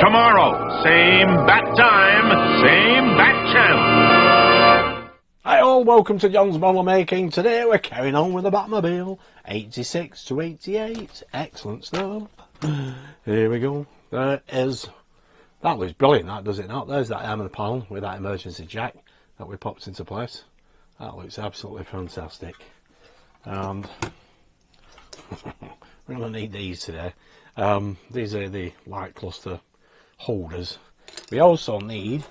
tomorrow. Same bat time, same bat channel. Hi all, welcome to John's Model Making. Today we're carrying on with the Batmobile 86 to 88. Excellent stuff. Here we go. There is, that looks brilliant, that does it not? There's that arm of the panel with that emergency jack that we popped into place. That looks absolutely fantastic. And we're going to need these today. These are the light cluster holders. We also need,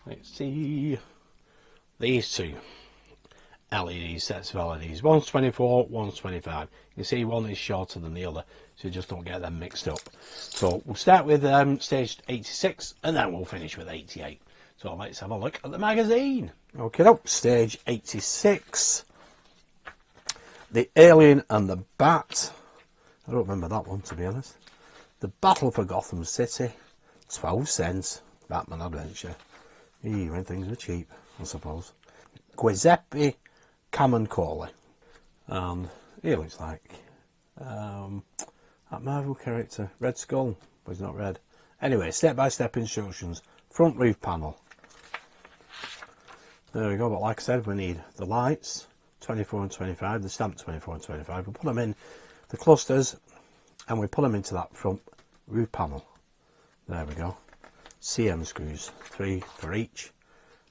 let's see, these two LED sets of LEDs. One's 24, one's 25. You see one is shorter than the other, so you just don't get them mixed up. So we'll start with stage 86 and then we'll finish with 88. So let's have a look at the magazine. Okay, up stage 86. The Alien and the Bat. I don't remember that one, to be honest. The Battle for Gotham City. 12 cents. Batman Adventure. When things were cheap, I suppose. Giuseppe Camuncoli. And he looks like that Marvel character. Red Skull, but he's not red. Anyway, step-by-step instructions. Front roof panel. There we go, but like I said, we need the lights. 24 and 25, the stamp 24 and 25. We put them in the clusters and we put them into that front roof panel. There we go. CM screws, 3 for each,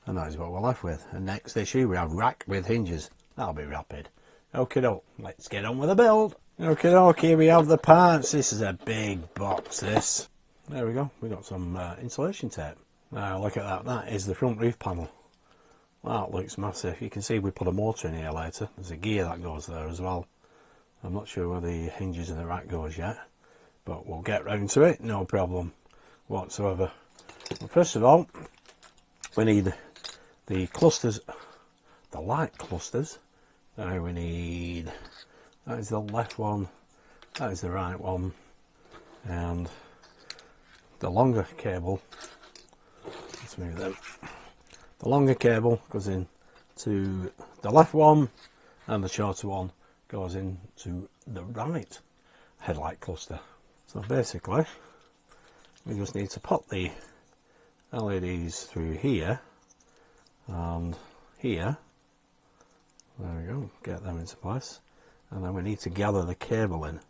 and that is what we're left with. And next issue we have rack with hinges. That'll be rapid. Okay, doke, let's get on with the build. Okay, doke, here we have the parts. This is a big box, this. There we go, we got some insulation tape. Now look at that, that is the front roof panel. That looks massive. You can see we put a motor in here later. There's a gear that goes there as well. I'm not sure where the hinges and the rack goes yet, but we'll get round to it, no problem whatsoever. Well, first of all, we need the clusters, the light clusters. Now we need, that is the left one, that is the right one, and the longer cable, let's move them. The longer cable goes in to the left one and the shorter one goes into the right headlight cluster. So basically we just need to pop the LEDs through here and here. There we go, get them into place, and then we need to gather the cable in.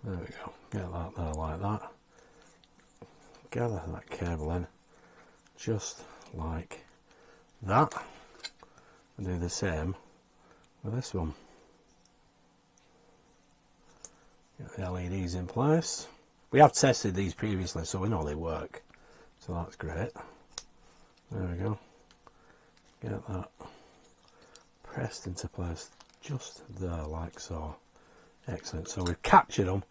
There we go, get that there like that. Gather that cable in just like that, and do the same with this one. Get the LEDs in place. We have tested these previously, so we know they work, so that's great. There we go, get that pressed into place just there like so. Excellent, so we've captured them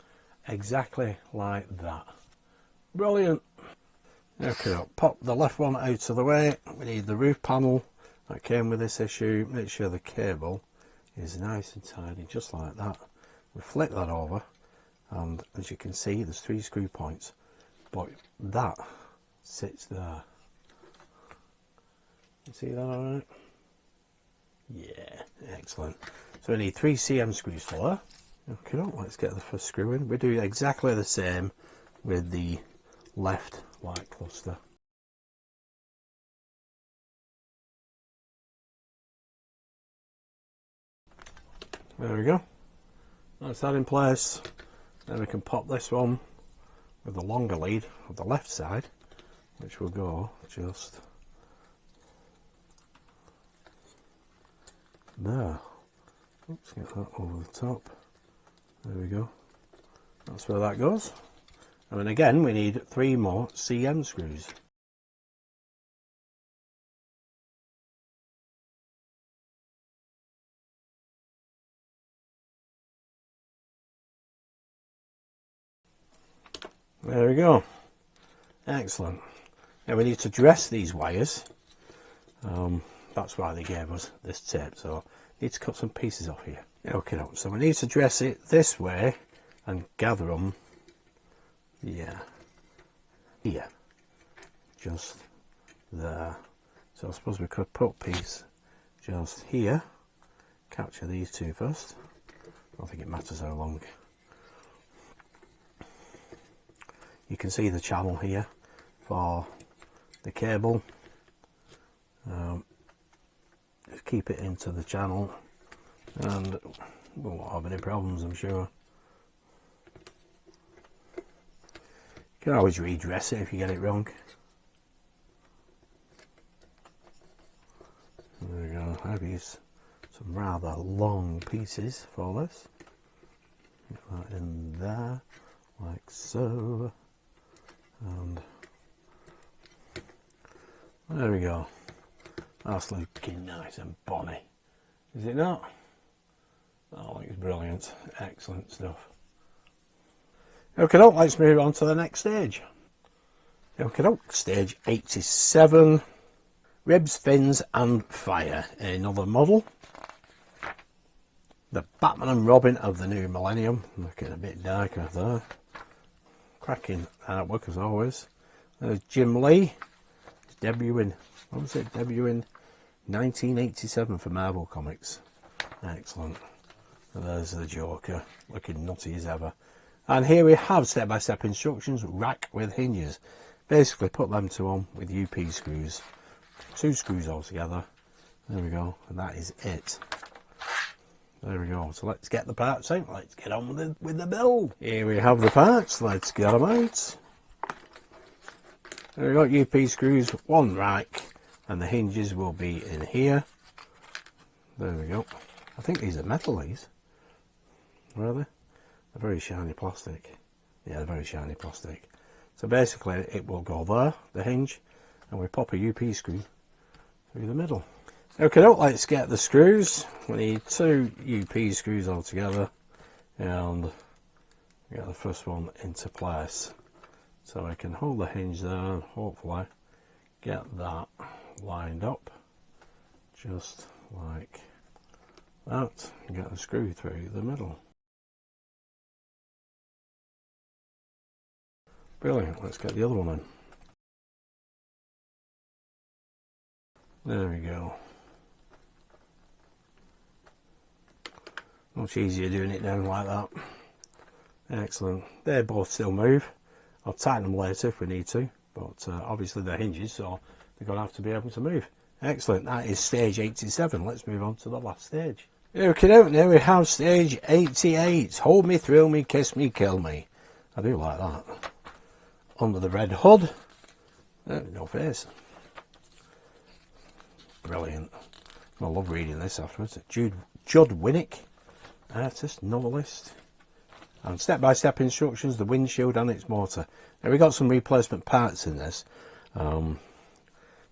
exactly like that. Brilliant. Okay, I'll pop the left one out of the way. We need the roof panel that came with this issue. Make sure the cable is nice and tidy, just like that. We flip that over, and as you can see, there's 3 screw points, but that sits there. You see that all right? Yeah, excellent. So we need 3 CM screws for that. Okay, let's get the first screw in. We do exactly the same with the left light cluster. There we go, that's that in place. Then we can pop this one with the longer lead of the left side, which will go just there. Let's get that over the top. There we go, that's where that goes. And then again we need 3 more CM screws. There we go, excellent. Now we need to dress these wires. That's why they gave us this tape, so I need to cut some pieces off here. Okay, so we need to dress it this way and gather them, yeah, here, just there. So I suppose we could put a piece just here, capture these 2 first. I don't think it matters how long. You can see the channel here for the cable. Just keep it into the channel and we won't have any problems, I'm sure. You can always redress it if you get it wrong. There we go. I've used some rather long pieces for this. Get that in there, like so. And there we go. That's looking nice and bonny. Is it not? Oh, looks brilliant. Excellent stuff. Okay, let's move on to the next stage. Okay, stage 87. Ribs, fins and fire. Another model. The Batman and Robin of the new millennium. Looking a bit darker there. Cracking artwork as always. There's Jim Lee. He's debuting. What was it? Debuting 1987 for Marvel Comics. Excellent. And there's the Joker. Looking nutty as ever. And here we have step-by-step instructions. Rack with hinges. Basically put them two on with UP screws. 2 screws altogether. There we go. And that is it. There we go. So let's get the parts out. Let's get on with the build. Here we have the parts. Let's get them out. There we got UP screws, 1 rack, and the hinges will be in here. There we go. I think these are metal, these. Are they? They're very shiny plastic. Yeah, they're very shiny plastic. So basically it will go there, the hinge, and we pop a UP screw through the middle. Okay, let's get the screws. We need 2 UP screws altogether and get the first one into place. So I can hold the hinge there and hopefully get that lined up just like that and get the screw through the middle. Brilliant, let's get the other one in. There we go. Much easier doing it down like that. Excellent. They both still move. I'll tighten them later if we need to, but obviously they're hinges, so they're going to have to be able to move. Excellent. That is stage 87. Let's move on to the last stage. Okay, now we have stage 88. Hold me, thrill me, kiss me, kill me. I do like that. Under the red hood. No face. Brilliant. I love reading this afterwards. Judd Winnick, artist, novelist. And step-by-step instructions, the windshield and its motor. Now we got some replacement parts in this. So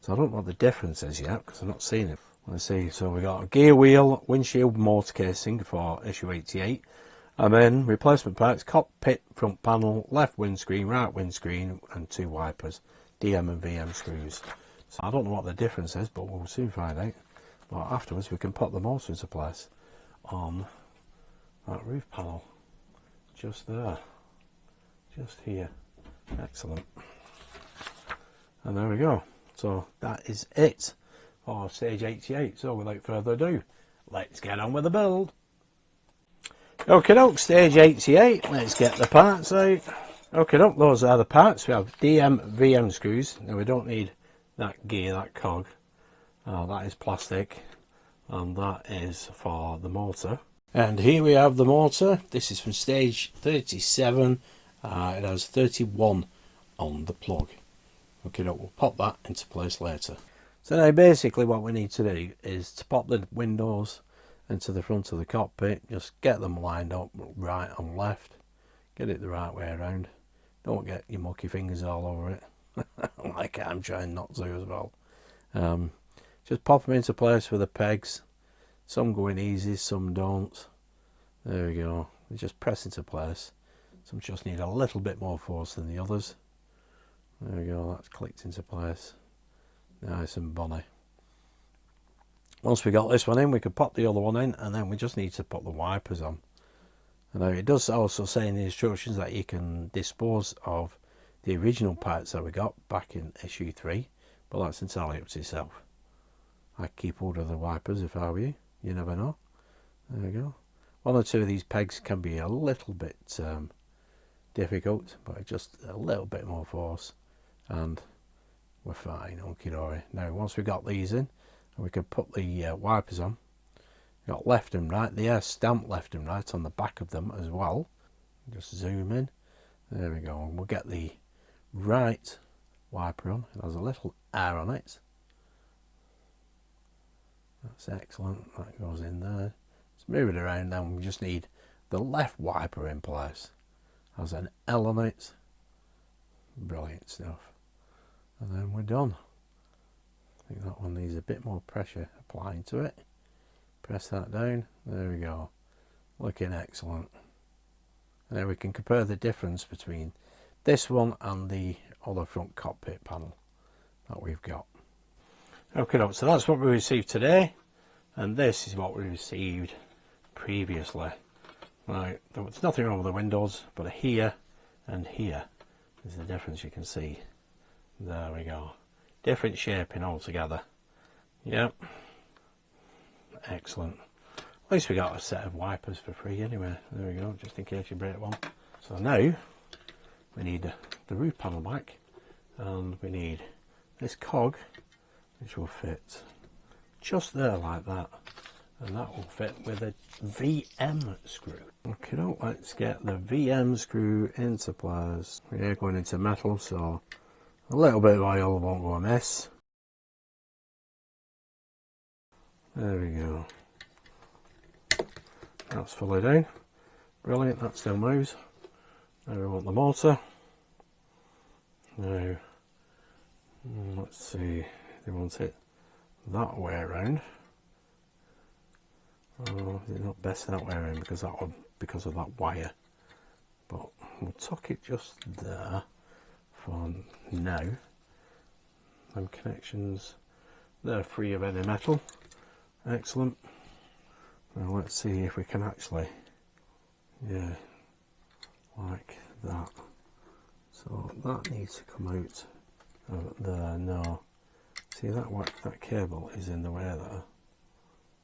I don't know what the difference is yet, because I've not seen it. Let's see, so we got a gear wheel, windshield motor casing for issue 88. And then replacement parts, cockpit front panel, left windscreen, right windscreen, and 2 wipers, DM and VM screws. So I don't know what the difference is, but we'll soon find out. But afterwards we can put the motor into place on that roof panel. Just there. Just here. Excellent. And there we go. So that is it for stage 88. So without further ado, let's get on with the build. Okay, stage 88. Let's get the parts out. Okay, those are the parts. We have DM VM screws. Now we don't need that gear, that cog. That is plastic, and that is for the motor. And here we have the motor. This is from stage 37. It has 31 on the plug. Okay, we'll pop that into place later. So now basically what we need to do is to pop the windows into the front of the cockpit. Just get them lined up right and left. Get it the right way around. Don't get your mucky fingers all over it. Like I'm trying not to as well. Just pop them into place with the pegs. Some go in easy, some don't. There we go. They just press into place. Some just need a little bit more force than the others. There we go, that's clicked into place. Nice and bonny. Once we got this one in, we can pop the other one in, and then we just need to put the wipers on. And now it does also say in the instructions that you can dispose of the original parts that we got back in issue 3, but that's entirely up to yourself. I'd keep hold of the wipers if I were you. You never know. There we go. One or two of these pegs can be a little bit difficult, but just a little bit more force and we're fine. Okie dokie. Now once we got these in, we can put the wipers on. We've got left and right, the air stamped left and right on the back of them as well. Just zoom in, there we go, and we'll get the right wiper on. It has a little air on it. That's excellent, that goes in there. Let's move it around now. We just need the left wiper in place. Has an L on it. Brilliant stuff. And then we're done. I think that one needs a bit more pressure applying to it. Press that down, there we go. Looking excellent. And then we can compare the difference between this one and the other front cockpit panel that we've got. Okay, so that's what we received today, and this is what we received previously. Right, there's nothing wrong with the windows, but here and here is the difference you can see. There we go. Different shaping altogether. Yep. Excellent. At least we got a set of wipers for free anyway. There we go, just in case you break one. So now we need the roof panel back, and we need this cog, which will fit just there like that, and that will fit with a VM screw. Okay, now let's get the VM screw into place. We're going into metal, so a little bit of oil won't go amiss. There we go. That's fully down. Brilliant, that still moves. Now we want the motor. Now, let's see, they want it that way around. Oh, it's not best that way around because of that wire. But we'll tuck it just there for now. Them connections, they're free of any metal. Excellent. Now let's see if we can actually, yeah, like that. So that needs to come out of there. No, see that cable is in the way there.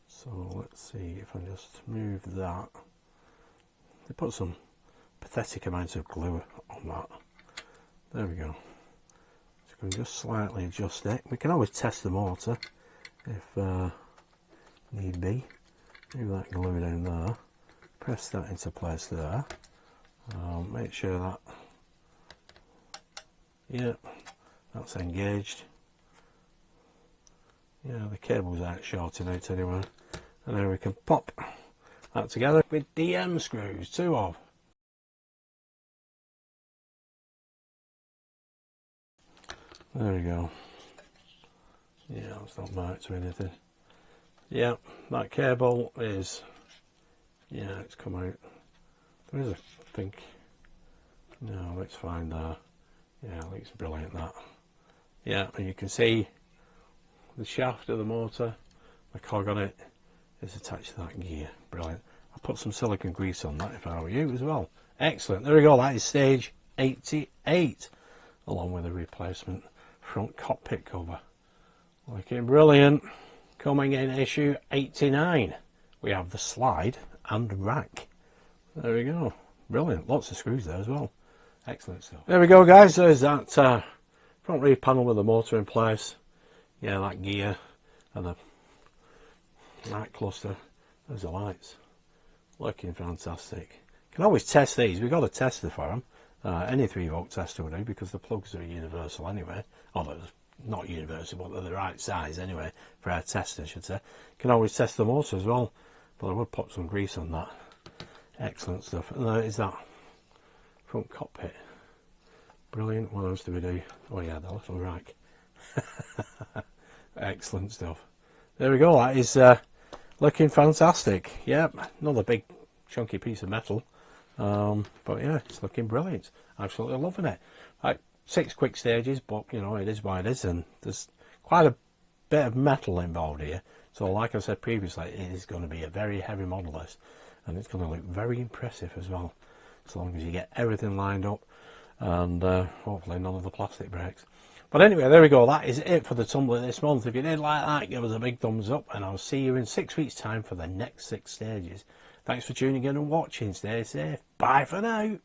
So let's see if I just move that. They put some pathetic amounts of glue on that. There we go. So we can just slightly adjust it. We can always test the motor if need be. Move that glue down there. Press that into place there. Make sure that, yeah, that's engaged. Yeah, the cables aren't shorting out anyway. And then we can pop that together with DM screws, 2 of. There we go. Yeah, it's not marked to anything. Yeah, that cable is, yeah, it's come out. There is a, I think, no, it's fine there. Yeah, it looks brilliant that. Yeah, and you can see the shaft of the motor, the cog on it, is attached to that gear. Brilliant. I'll put some silicone grease on that if I were you as well. Excellent. There we go. That is stage 88, along with a replacement front cockpit cover. Looking brilliant. Coming in issue 89, we have the slide and rack. There we go. Brilliant. Lots of screws there as well. Excellent stuff. There we go, guys. There's that front rear panel with the motor in place. Yeah, that gear and the light cluster. There's the lights. Looking fantastic. Can always test these. We've got a tester for them. Any 3-volt tester will do because the plugs are universal anyway. Although not universal, but they're the right size anyway for our test, I should say. Can always test the motor as well, but I would pop some grease on that. Excellent stuff. And there is that front cockpit. Brilliant. What else do we do? Oh yeah, the little rack. Excellent stuff. There we go. That is looking fantastic. Yep, another big chunky piece of metal, but yeah, it's looking brilliant. Absolutely loving it. 6 quick stages, but you know, it is what it is, and there's quite a bit of metal involved here. So like I said previously, it is going to be a very heavy model this, and it's going to look very impressive as well, as long as you get everything lined up, and hopefully none of the plastic breaks. But anyway, there we go. That is it for the Tumbler this month. If you did like that, give us a big thumbs up, and I'll see you in 6 weeks time for the next 6 stages. Thanks for tuning in and watching. Stay safe. Bye for now.